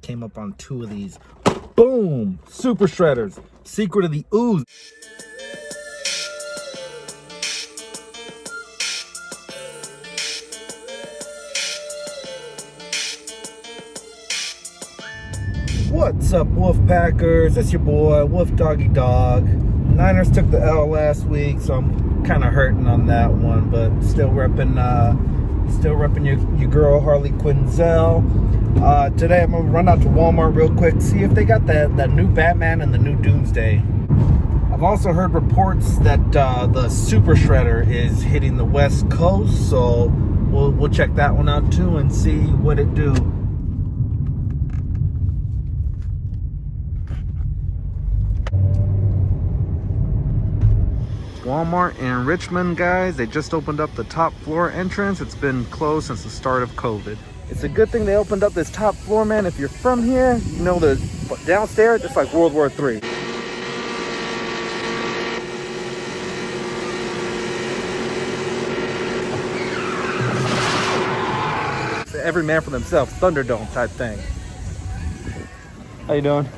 came up on 2 of these. Boom! Super Shredders. Secret of the Ooze. What's up, Wolfpackers? It's your boy, Wolf Doggy Dog. Niners took the L last week, so I'm kind of hurting on that one, but still repping your girl Harley Quinzel. Today I'm gonna run out to Walmart real quick, see if they got that new Batman and the new Doomsday. I've also heard reports that the Super Shredder is hitting the West Coast, so we'll check that one out too and see what it do. Walmart in Richmond, guys. They just opened up the top floor entrance. It's been closed since the start of COVID. It's a good thing they opened up this top floor, man. If you're from here, you know the downstairs, it's like World War III. Every man for themselves, Thunderdome type thing. How you doing?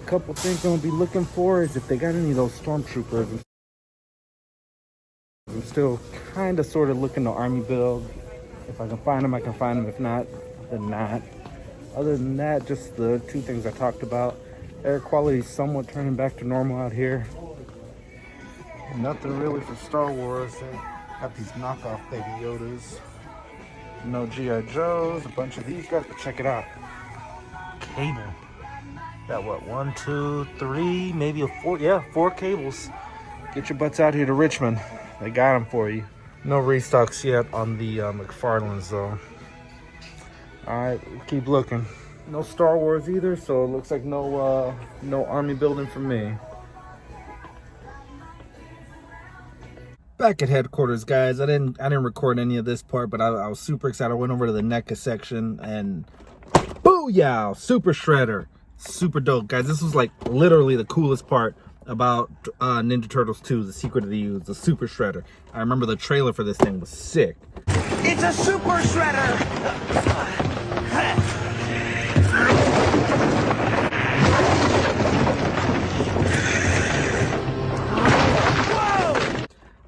Couple things I'm gonna be looking for is if they got any of those stormtroopers. I'm still kind of sort of looking to army build. If I can find them, I can find them. If not, then not. Other than that, just the 2 things I talked about. Air quality is somewhat turning back to normal out here. Nothing really for Star Wars. They got these knockoff Baby Yodas. No G.I. Joes. A bunch of these guys, but check it out. Cable. Got what, 1, 2, 3, maybe a 4, yeah, 4 cables. Get your butts out here to Richmond. They got them for you. No restocks yet on the McFarlane's though. All right, keep looking. No Star Wars either, so it looks like no army building for me. Back at headquarters, guys. I didn't record any of this part, but I was super excited. I went over to the NECA section and booyah! Super Shredder. Super dope, guys. This was like literally the coolest part about Ninja Turtles 2, The Secret of the Ooze, the Super Shredder. I remember the trailer for this thing was sick. It's a Super Shredder!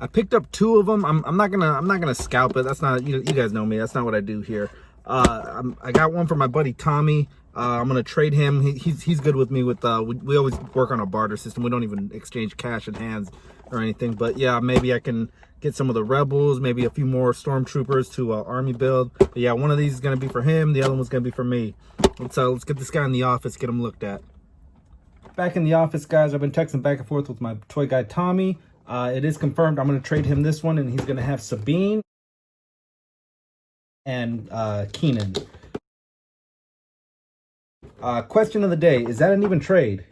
I picked up 2 of them. I'm not gonna scalp it. That's not, you guys know me. That's not what I do here. I got one for my buddy Tommy. I'm gonna trade him. He's good with me with we always work on a barter system. We don't even exchange cash in hands or anything. But yeah, maybe I can get some of the rebels, maybe a few more stormtroopers to army build. But yeah, one of these is gonna be for him. The other one's gonna be for me. Let's get this guy in the office, get him looked at. Back in the office, guys. I've been texting back and forth with my toy guy Tommy. It is confirmed. I'm gonna trade him this one, and he's gonna have Sabine and Keenan. Question of the day, is that an even trade?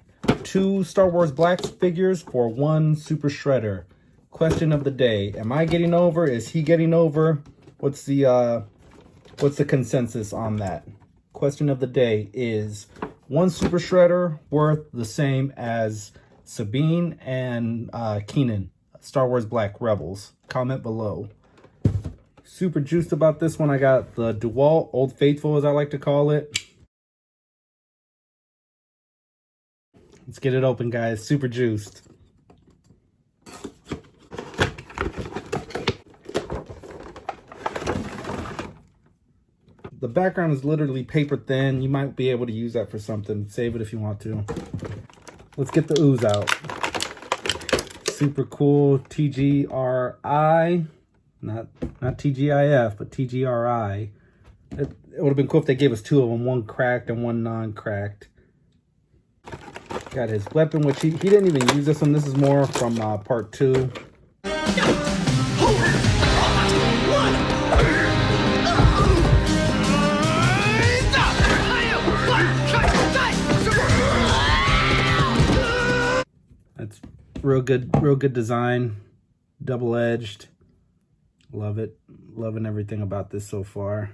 2 Star Wars Black figures for 1 Super Shredder. Question of the day, am I getting over? Is he getting over? What's the consensus on that? Question of the day, is 1 Super Shredder worth the same as Sabine and Keenan, Star Wars Black Rebels? Comment below. Super juiced about this one. I got the DeWalt Old Faithful, as I like to call it. Let's get it open, guys. Super juiced. The background is literally paper thin. You might be able to use that for something. Save it if you want to. Let's get the ooze out. Super cool TGRI. Not TGIF, but TGRI. It would have been cool if they gave us 2 of them. 1 cracked and 1 non-cracked. Got his weapon, which he didn't even use this one. This is more from part 2. That's real good design. Double-edged. Love it. Loving everything about this so far.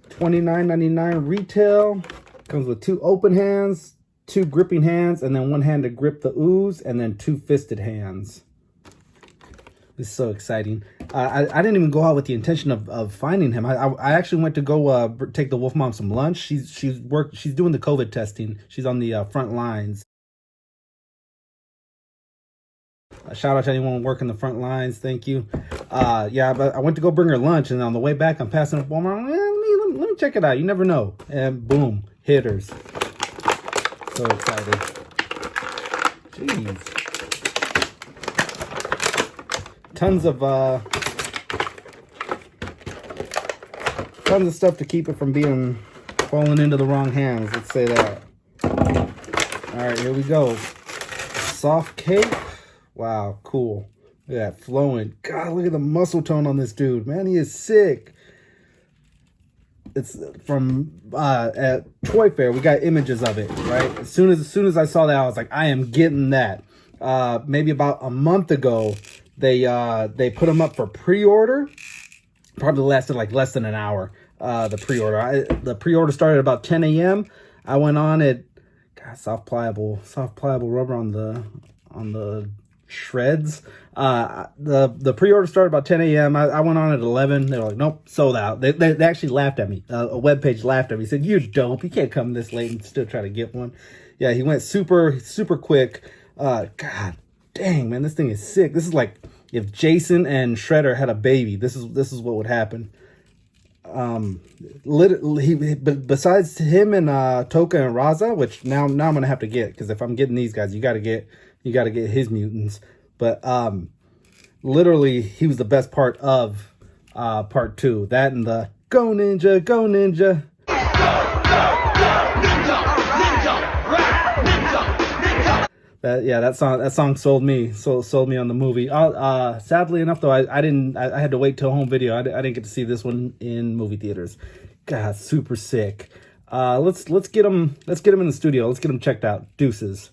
$29.99 retail. Comes with 2 open hands, 2 gripping hands, and then 1 hand to grip the ooze, and then 2 fisted hands. This is so exciting. I didn't even go out with the intention of finding him. I actually went to go take the wolf mom some lunch. She's doing the COVID testing. She's on the front lines. Shout out to anyone working the front lines. Thank you. Yeah, but I went to go bring her lunch, and on the way back, I'm passing up Walmart. Let me check it out. You never know. And boom, hitters. So excited. Jeez. Tons of stuff to keep it from falling into the wrong hands. Let's say that. All right, here we go. Soft cape. Wow, cool. Look at that flowing. God, look at the muscle tone on this dude. Man, he is sick. It's from at Toy Fair. We got images of it, right? As soon as I saw that, I was like, I am getting that. Maybe about a month ago, they put them up for pre-order. Probably lasted like less than an hour. The pre-order. The pre-order started at about 10 a.m. I went on it. God, soft pliable rubber on the shreds. The pre-order started about 10 a.m. I went on at 11. They were like, nope, sold out. They actually laughed at me. A webpage laughed at me. Said, you're dope. You can't come this late and still try to get one. Yeah, he went super quick. God dang, man, this thing is sick. This is like if Jason and Shredder had a baby. This is what would happen. Literally, besides him and Toka and Raza, which now I'm gonna have to get, because if I'm getting these guys, you gotta get his mutants. But literally, he was the best part of part 2. That and the go ninja, go ninja. That song sold me on the movie. Sadly enough, though, I had to wait till home video. I didn't get to see this one in movie theaters. God, super sick. Let's get him in the studio. Let's get him checked out. Deuces.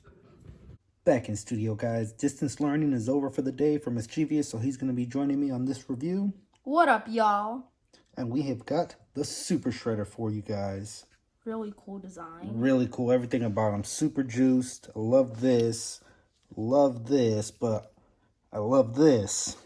Back in studio, guys. Distance learning is over for the day for Mischievous, so he's going to be joining me on this review. What up, y'all? And we have got the Super Shredder for you guys. Really cool design. Really cool. Everything about him. Super juiced. I love this. Love this. But I love this.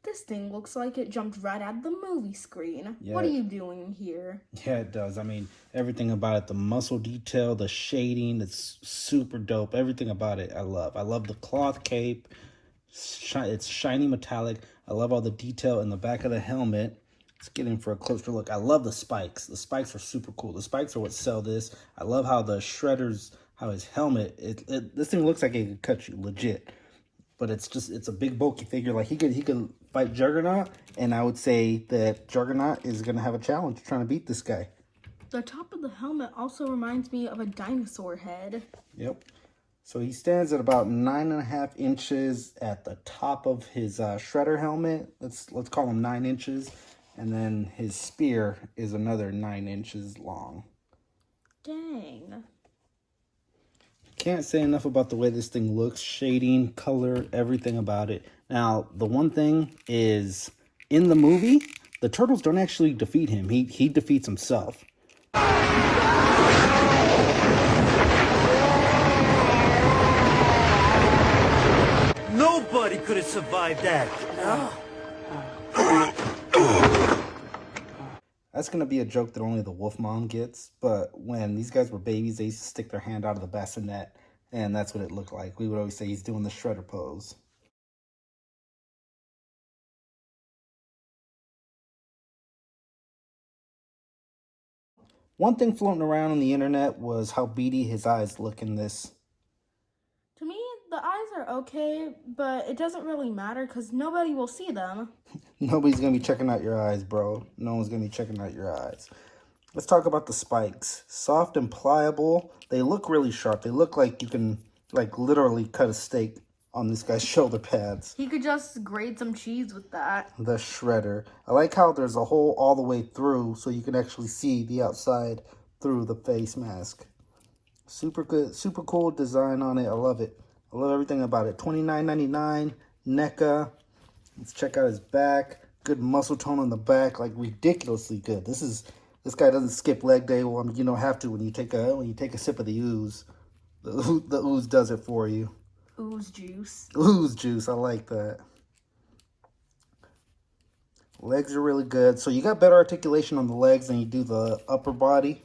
This thing looks like it jumped right out of the movie screen. Yeah. What are you doing here? Yeah, it does. I mean, everything about it. The muscle detail, the shading. It's super dope. Everything about it I love. I love the cloth cape. It's shiny metallic. I love all the detail in the back of the helmet. Let's get in for a closer look. I love the spikes. The spikes are super cool. The spikes are what sell this. I love how the Shredder's, how his helmet, this thing looks like it could cut you, legit. But it's a big bulky figure. Like he could fight Juggernaut, and I would say that Juggernaut is gonna have a challenge trying to beat this guy. The top of the helmet also reminds me of a dinosaur head. Yep. So he stands at about 9.5 inches at the top of his Shredder helmet. Let's call him 9 inches. And then his spear is another 9 inches long. Dang. Can't say enough about the way this thing looks. Shading, color, everything about it. Now, the one thing is, in the movie, the turtles don't actually defeat him. He defeats himself. Nobody could have survived that. No. That's going to be a joke that only the wolf mom gets, but when these guys were babies, they used to stick their hand out of the bassinet, and that's what it looked like. We would always say he's doing the Shredder pose. One thing floating around on the internet was how beady his eyes look in this. To me, the eyes are okay, but it doesn't really matter because nobody will see them. Nobody's going to be checking out your eyes, bro. No one's going to be checking out your eyes. Let's talk about the spikes. Soft and pliable. They look really sharp. They look like you can, like, literally cut a steak on this guy's shoulder pads. He could just grate some cheese with that. The Shredder. I like how there's a hole all the way through so you can actually see the outside through the face mask. Super good, super cool design on it. I love it. I love everything about it. $29.99, NECA. Let's check out his back. Good muscle tone on the back, like ridiculously good. This guy doesn't skip leg day. Well, I mean, you don't have to when you take a sip of the ooze. The ooze does it for you. Ooze juice. Ooze juice. I like that. Legs are really good. So you got better articulation on the legs than you do the upper body.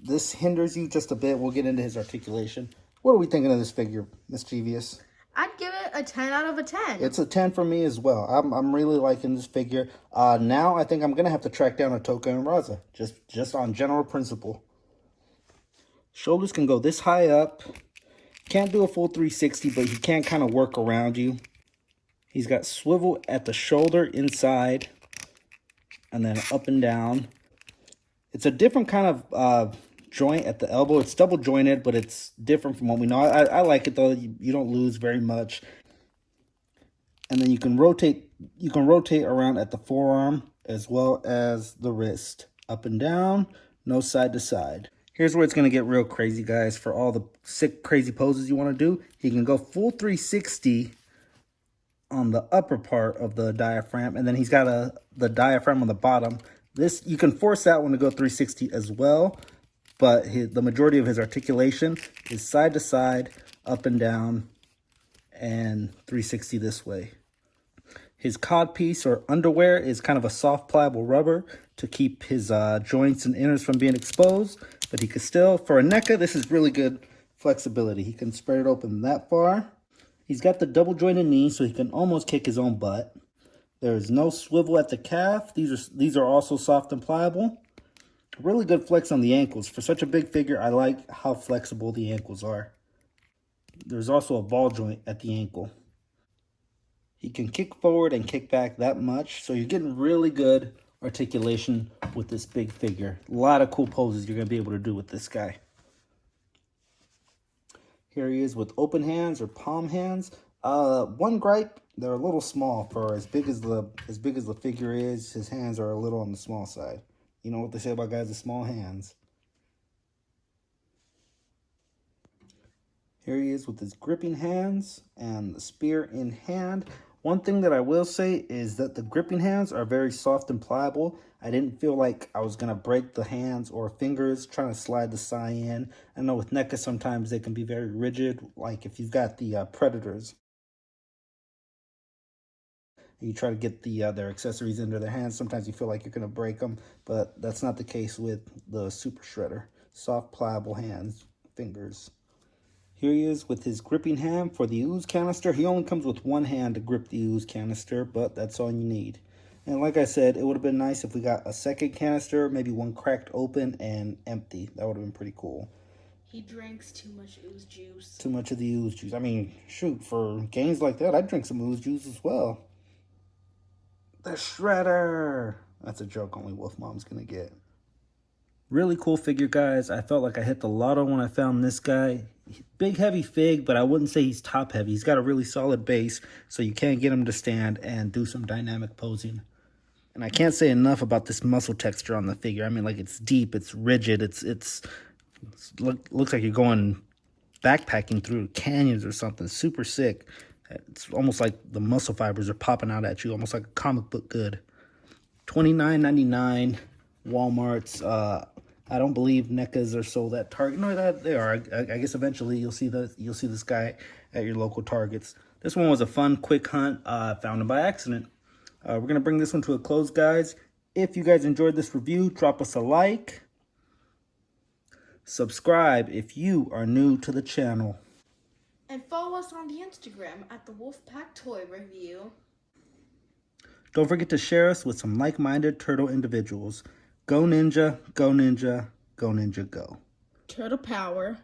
This hinders you just a bit. We'll get into his articulation. What are we thinking of this figure, Mischievous? I'd give it a 10 out of a 10. It's a 10 for me as well. I'm really liking this figure. Now I think I'm gonna have to track down a Toka and Raza, just on general principle. Shoulders can go this high up. Can't do a full 360, but he can kind of work around you. He's got swivel at the shoulder inside, and then up and down. It's a different kind of joint at the elbow. It's double jointed, but it's different from what we know. I like it though. You don't lose very much. And then you can rotate around at the forearm as well as the wrist. Up and down, no side to side. Here's where it's going to get real crazy, guys. For all the sick, crazy poses you want to do, he can go full 360 on the upper part of the diaphragm. And then he's got the diaphragm on the bottom. This, you can force that one to go 360 as well. But the majority of his articulation is side to side, up and down, and 360 this way. His codpiece or underwear is kind of a soft pliable rubber to keep his joints and inners from being exposed. But he could still, for a NECA, this is really good flexibility. He can spread it open that far. He's got the double jointed knee, so he can almost kick his own butt. There is no swivel at the calf. These are also soft and pliable. Really good flex on the ankles. For such a big figure, I like how flexible the ankles are. There's also a ball joint at the ankle. He can kick forward and kick back that much. So you're getting really good articulation with this big figure. A lot of cool poses you're going to be able to do with this guy. Here he is with open hands or palm hands. One gripe, they're a little small for as big as the figure is. His hands are a little on the small side. You know what they say about guys with small hands. Here he is with his gripping hands and the spear in hand. One thing that I will say is that the gripping hands are very soft and pliable. I didn't feel like I was going to break the hands or fingers trying to slide the sai in. I know with NECA sometimes they can be very rigid, like if you've got the Predators. You try to get their accessories into their hands. Sometimes you feel like you're going to break them, but that's not the case with the Super Shredder. Soft, pliable hands, fingers. Here he is with his gripping hand for the ooze canister. He only comes with one hand to grip the ooze canister, but that's all you need. And like I said, it would have been nice if we got a second canister, maybe one cracked open and empty. That would have been pretty cool. He drinks too much ooze juice. Too much of the ooze juice. I mean, shoot, for games like that, I'd drink some ooze juice as well. The Shredder. That's a joke only Wolf Mom's gonna get. Really cool figure, guys. I felt like I hit the lotto when I found this guy. Big, heavy fig, but I wouldn't say he's top heavy. He's got a really solid base, so you can get him to stand and do some dynamic posing. And I can't say enough about this muscle texture on the figure. I mean, like, it's deep, it's rigid, looks like you're going backpacking through canyons or something. Super sick. It's almost like the muscle fibers are popping out at you, almost like a comic book good. $29.99, Walmart's. I don't believe NECAs are sold at Target. No, that they are. I guess eventually you'll see this guy at your local Targets. This one was a fun, quick hunt. Found him by accident. We're gonna bring this one to a close, guys. If you guys enjoyed this review, drop us a like. Subscribe if you are new to the channel. And follow us on the Instagram at the Wolfpack Toy Review. Don't forget to share us with some like-minded turtle individuals. Go Ninja, go Ninja, go Ninja, go. Turtle power.